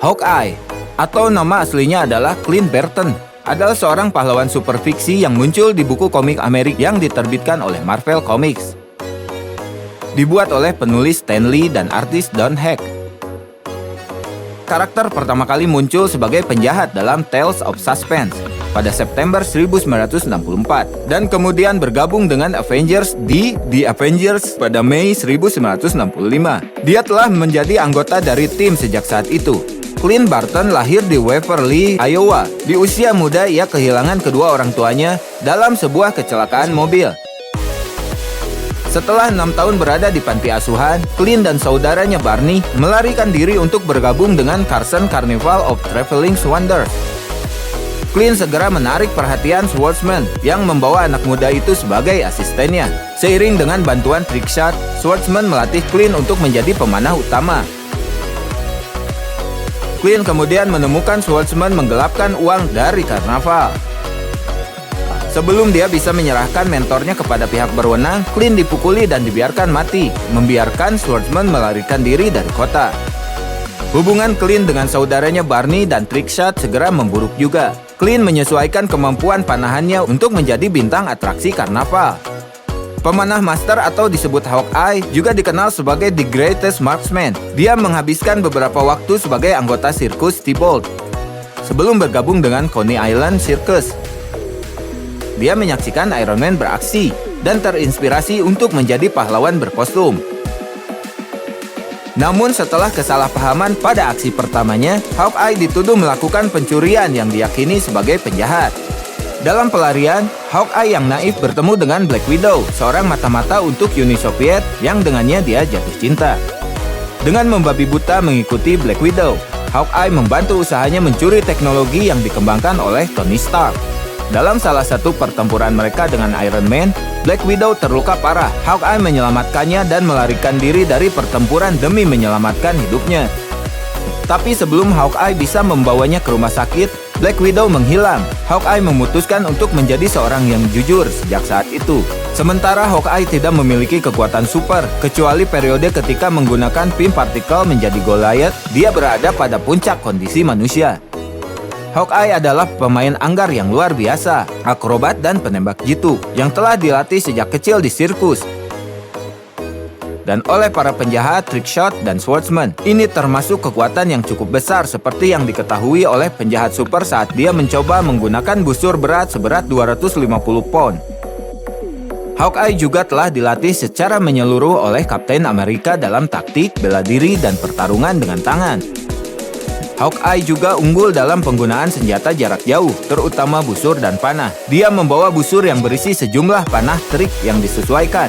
Hawkeye, atau nama aslinya adalah Clint Barton, adalah seorang pahlawan super fiksi yang muncul di buku komik Amerika yang diterbitkan oleh Marvel Comics. Dibuat oleh penulis Stan Lee dan artis Don Heck. Karakter pertama kali muncul sebagai penjahat dalam Tales of Suspense pada September 1964 dan kemudian bergabung dengan Avengers di The Avengers pada Mei 1965. Dia telah menjadi anggota dari tim sejak saat itu. Clint Barton lahir di Waverly, Iowa. Di usia muda ia kehilangan kedua orang tuanya dalam sebuah kecelakaan mobil. Setelah 6 tahun berada di panti asuhan, Clint dan saudaranya Barney melarikan diri untuk bergabung dengan Carson Carnival of Traveling Wonders. Clint segera menarik perhatian Schwartzman yang membawa anak muda itu sebagai asistennya. Seiring dengan bantuan Trickshot, Schwartzman melatih Clint untuk menjadi pemanah utama. Clint kemudian menemukan Schwartzman menggelapkan uang dari karnaval. Sebelum dia bisa menyerahkan mentornya kepada pihak berwenang, Clint dipukuli dan dibiarkan mati, membiarkan Schwartzman melarikan diri dari kota. Hubungan Clint dengan saudaranya Barney dan Trickshot segera memburuk juga. Clint menyesuaikan kemampuan panahannya untuk menjadi bintang atraksi karnaval. Pemanah master atau disebut Hawkeye juga dikenal sebagai The Greatest Marksman. Dia menghabiskan beberapa waktu sebagai anggota sirkus Thibault sebelum bergabung dengan Coney Island Circus. Dia menyaksikan Iron Man beraksi dan terinspirasi untuk menjadi pahlawan berkostum. Namun setelah kesalahpahaman pada aksi pertamanya, Hawkeye dituduh melakukan pencurian yang diyakini sebagai penjahat. Dalam pelarian, Hawkeye yang naif bertemu dengan Black Widow, seorang mata-mata untuk Uni Soviet yang dengannya dia jatuh cinta. Dengan membabi buta mengikuti Black Widow, Hawkeye membantu usahanya mencuri teknologi yang dikembangkan oleh Tony Stark. Dalam salah satu pertempuran mereka dengan Iron Man, Black Widow terluka parah. Hawkeye menyelamatkannya dan melarikan diri dari pertempuran demi menyelamatkan hidupnya. Tapi sebelum Hawkeye bisa membawanya ke rumah sakit, Black Widow menghilang. Hawkeye memutuskan untuk menjadi seorang yang jujur sejak saat itu. Sementara Hawkeye tidak memiliki kekuatan super, kecuali periode ketika menggunakan pim partikel menjadi Goliath, dia berada pada puncak kondisi manusia. Hawkeye adalah pemain anggar yang luar biasa, akrobat dan penembak jitu, yang telah dilatih sejak kecil di sirkus. Dan oleh para penjahat, Trickshot, dan Schwartzman. Ini termasuk kekuatan yang cukup besar seperti yang diketahui oleh penjahat super saat dia mencoba menggunakan busur berat seberat 250 pound. Hawkeye juga telah dilatih secara menyeluruh oleh Kapten Amerika dalam taktik, bela diri, dan pertarungan dengan tangan. Hawkeye juga unggul dalam penggunaan senjata jarak jauh, terutama busur dan panah. Dia membawa busur yang berisi sejumlah panah trik yang disesuaikan.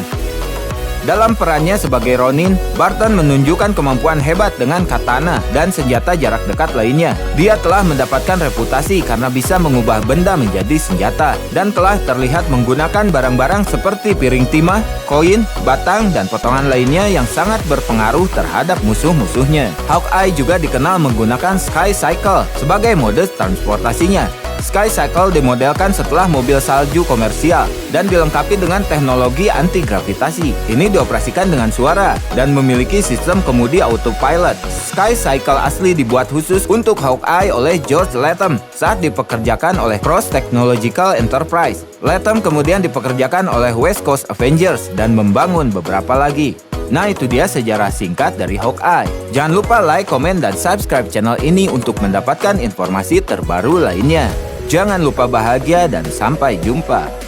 Dalam perannya sebagai Ronin, Barton menunjukkan kemampuan hebat dengan katana dan senjata jarak dekat lainnya. Dia telah mendapatkan reputasi karena bisa mengubah benda menjadi senjata dan telah terlihat menggunakan barang-barang seperti piring timah, koin, batang, dan potongan lainnya yang sangat berpengaruh terhadap musuh-musuhnya. Hawkeye juga dikenal menggunakan Sky Cycle sebagai mode transportasinya. Sky Cycle dimodelkan setelah mobil salju komersial dan dilengkapi dengan teknologi anti-gravitasi. Ini dioperasikan dengan suara dan memiliki sistem kemudi autopilot. Sky Cycle asli dibuat khusus untuk Hawkeye oleh George Latham saat dipekerjakan oleh Cross Technological Enterprise. Latham kemudian dipekerjakan oleh West Coast Avengers dan membangun beberapa lagi. Nah, itu dia sejarah singkat dari Hawkeye. Jangan lupa like, komen, dan subscribe channel ini untuk mendapatkan informasi terbaru lainnya. Jangan lupa bahagia dan sampai jumpa.